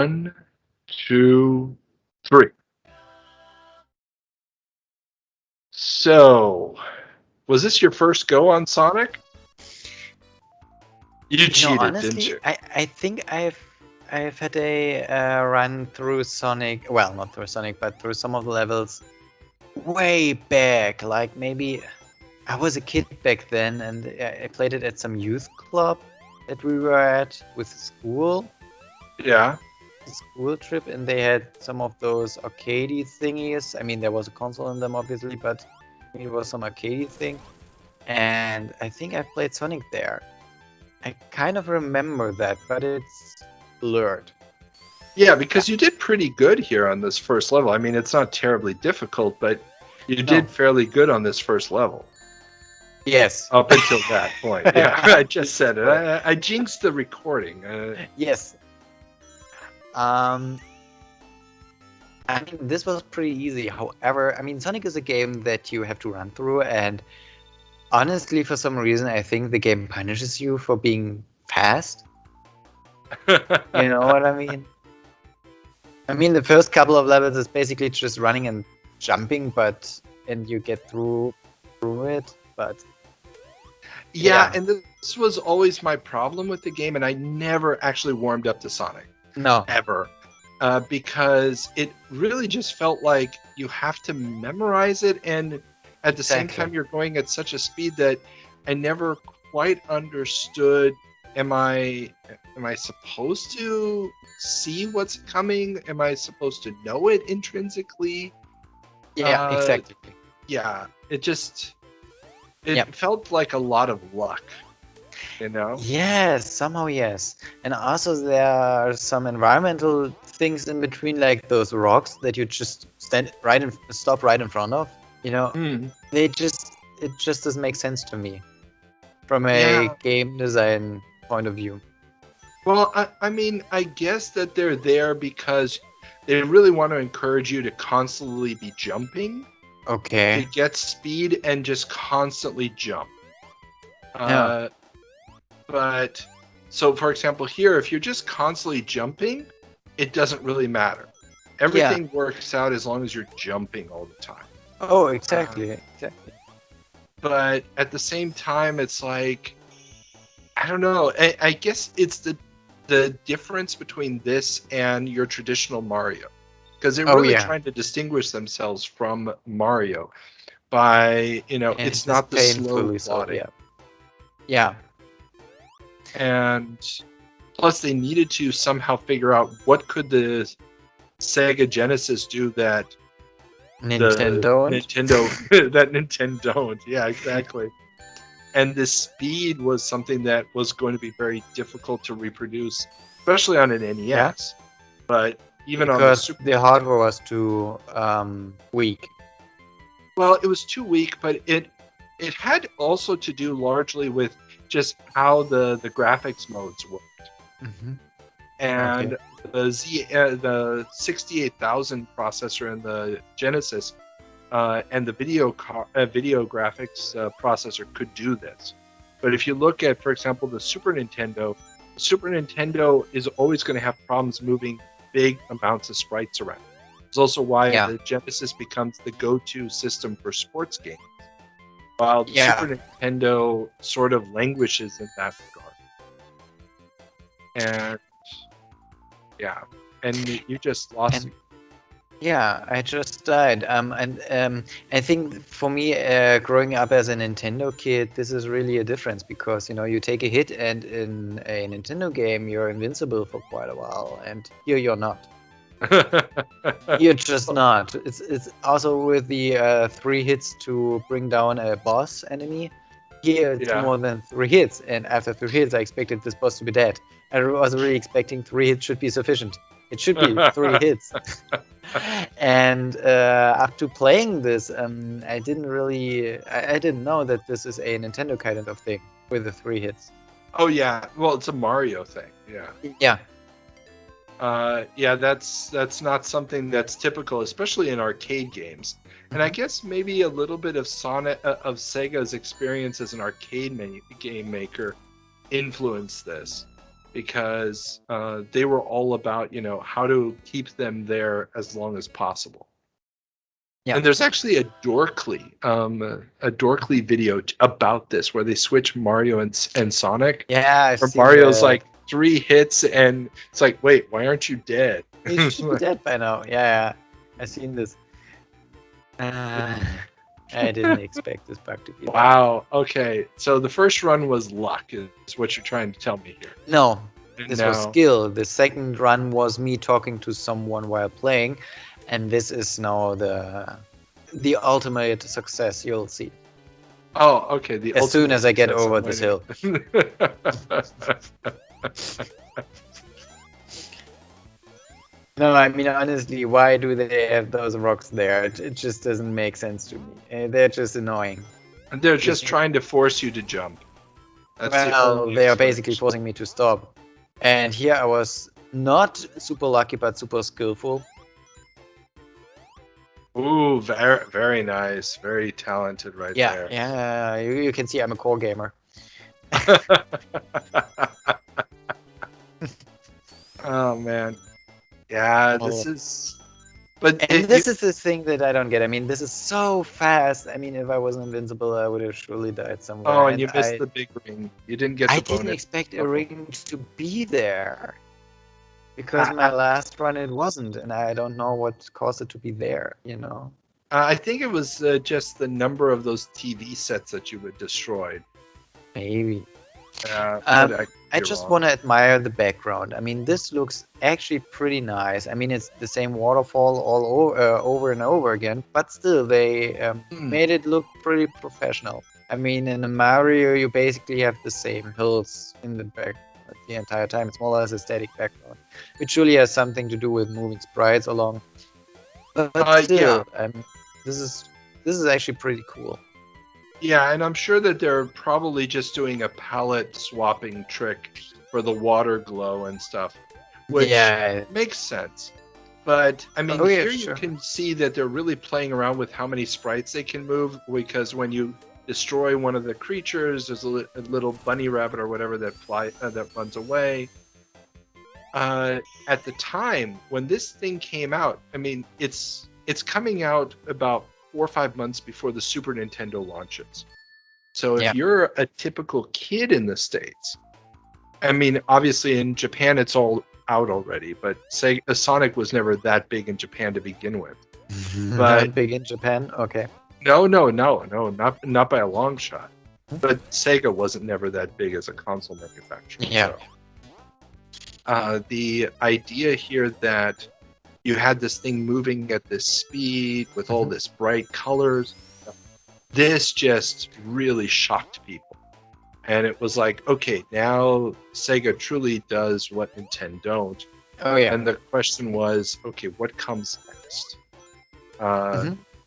One, two, three. So, was this your first go on Sonic? You cheated, didn't Honestly, you? I think I've had a run through Sonic. Well, not through Sonic, but through some of the levels way back. Like maybe I was a kid back then, and I played it at some youth club that we were at with school. Yeah. School trip, and they had some of those arcadey thingies. I mean, there was a console in them, obviously, but it was some arcadey thing. And I think I played Sonic there. I kind of remember that, but it's blurred. Yeah, because you did pretty good here on this first level. I mean, it's not terribly difficult, but you did fairly good on this first level. Yes. Up until that point. Yeah, I just said it. I jinxed the recording. Yes. I mean, this was pretty easy. However, I mean, Sonic is a game that you have to run through, and honestly, for some reason, I think the game punishes you for being fast. You know what I mean? I mean, the first couple of levels is basically just running and jumping, and you get through it, but yeah, and this was always my problem with the game, and I never actually warmed up to Sonic. No. Ever. Because it really just felt like you have to memorize it, and at the same time you're going at such a speed that I never quite understood, am I supposed to see what's coming? Am I supposed to know it intrinsically? Yeah, exactly. Yeah, it felt like a lot of luck, you know? Yes, somehow yes. And also there are some environmental things in between, like those rocks that you just stop right in front of. You know, it just doesn't make sense to me from a game design point of view. Well, I mean, I guess that they're there because they really want to encourage you to constantly be jumping. Okay. To get speed and just constantly jump. But, so for example, here, if you're just constantly jumping, it doesn't really matter. Everything works out as long as you're jumping all the time. Oh, exactly. But at the same time, it's like, I don't know. I guess it's the difference between this and your traditional Mario. Because they're really trying to distinguish themselves from Mario by, it's not the slow plodding. Yeah. And plus they needed to somehow figure out what could the Sega Genesis do that Nintendo don't. Yeah, exactly. And the speed was something that was going to be very difficult to reproduce, especially on an NES. Yeah. But even because on the hardware was too weak. Well, it was too weak, but it had also to do largely with just how the graphics modes worked. Mm-hmm. And the 68,000 processor in the Genesis and the video graphics processor could do this. But if you look at, for example, the Super Nintendo is always going to have problems moving big amounts of sprites around. It's also why the Genesis becomes the go-to system for sports games, while the Super Nintendo sort of languishes in that regard. And and you just lost me. Yeah, I just died. I think for me, growing up as a Nintendo kid, this is really a difference because you take a hit, and in a Nintendo game, you're invincible for quite a while, and here you're not. You're just not. It's also with the 3 hits to bring down a boss enemy. Here it's more than 3 hits, and after 3 hits, I expected this boss to be dead. I was really expecting 3 hits should be sufficient. It should be 3 hits. And after playing this, I didn't know that this is a Nintendo kind of thing with the 3 hits. Oh yeah, well it's a Mario thing. Yeah. That's not something that's typical, especially in arcade games. And I guess maybe a little bit of Sega's experience as an arcade game maker influenced this. because they were all about, how to keep them there as long as possible. Yeah. And there's actually a Dorkly video about this where they switch Mario and Sonic. Yeah, I've Where seen Mario's that. like 3 hits and it's like, wait, why aren't you dead? He should be dead by now. Yeah, I've seen this. I didn't expect this bug to be there. Wow. Okay. So the first run was luck, is what you're trying to tell me here. No, this was No. skill. The second run was me talking to someone while playing, and this is now the ultimate success. You'll see. Oh, okay. As soon as I get over this hill. No, I mean, honestly, why do they have those rocks there? It just doesn't make sense to me. They're just annoying. And they're just trying to force you to jump. That's Well, they are basically forcing me to stop. And here I was not super lucky, but super skillful. Ooh, very, very nice. Very talented right there. Yeah, you can see I'm a core gamer. Oh, man. Yeah, this is... But this is the thing that I don't get. I mean, this is so fast. I mean, if I wasn't invincible, I would have surely died somewhere. Oh, and you missed the big ring. You didn't get the bonus. I didn't expect a ring to be there. Because my last run, it wasn't. And I don't know what caused it to be there, I think it was just the number of those TV sets that you had destroyed. Maybe. I just want to admire the background. I mean, this looks actually pretty nice. I mean, it's the same waterfall all over and over again, but still, they made it look pretty professional. I mean, in a Mario, you basically have the same hills in the back the entire time. It's more or less a static background, which surely has something to do with moving sprites along. But still, yeah. This is actually pretty cool. Yeah, and I'm sure that they're probably just doing a palette swapping trick for the water glow and stuff, which makes sense. But, I mean, you can see that they're really playing around with how many sprites they can move, because when you destroy one of the creatures, there's a little bunny rabbit or whatever that runs away. At the time, when this thing came out, I mean, it's coming out about 4 or 5 months before the Super Nintendo launches. So if you're a typical kid in the States, I mean, obviously in Japan it's all out already, but Sonic was never that big in Japan to begin with. Not big in Japan? Okay. No, not by a long shot. But Sega wasn't never that big as a console manufacturer. Yeah. So. The idea here that you had this thing moving at this speed with all this bright colors. This just really shocked people. And it was like, okay, now Sega truly does what Nintendo don't. Oh, yeah. And the question was, okay, what comes next?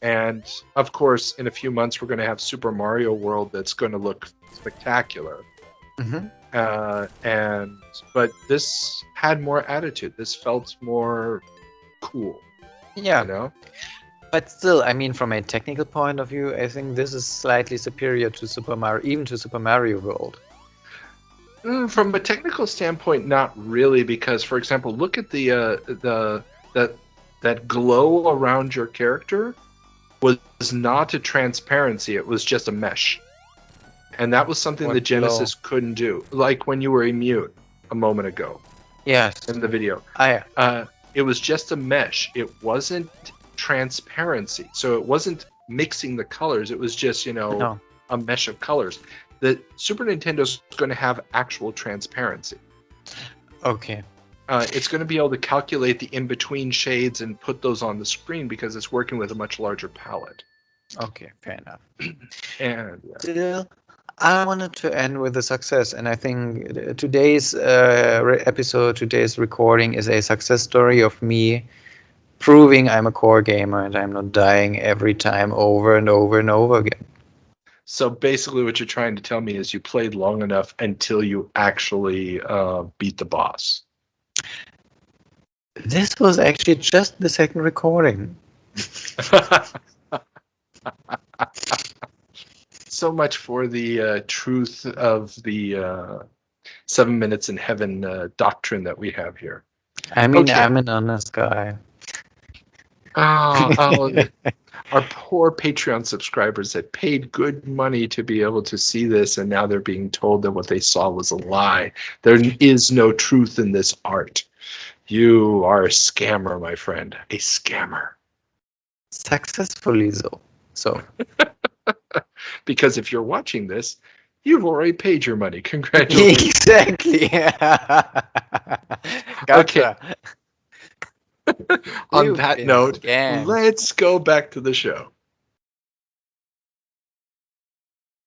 And, of course, in a few months, we're going to have Super Mario World that's going to look spectacular. But this had more attitude. This felt more cool. Yeah. But still, I mean, from a technical point of view, I think this is slightly superior to Super Mario, even to Super Mario World. From a technical standpoint, not really, because, for example, look at that glow around your character was not a transparency; it was just a mesh, and that was something the Genesis couldn't do. Like when you were immune a moment ago. Yes. In the video. It was just a mesh. It wasn't transparency. So it wasn't mixing the colors. It was just, a mesh of colors. The Super Nintendo's going to have actual transparency. Okay. It's going to be able to calculate the in-between shades and put those on the screen because it's working with a much larger palette. Okay, fair enough. And still, I wanted to end with a success, and I think today's episode, today's recording is a success story of me proving I'm a core gamer and I'm not dying every time over and over and over again. So basically what you're trying to tell me is you played long enough until you actually beat the boss. This was actually just the second recording. So much for the truth of the 7 minutes in heaven doctrine that we have here. I mean, Okay. I'm an honest guy. Oh, our poor Patreon subscribers that paid good money to be able to see this, and now they're being told that what they saw was a lie. There is no truth in this art. You are a scammer, my friend. A scammer. Successfully so. Because if you're watching this, you've already paid your money. Congratulations. Exactly. Gotcha. On that note, let's go back to the show.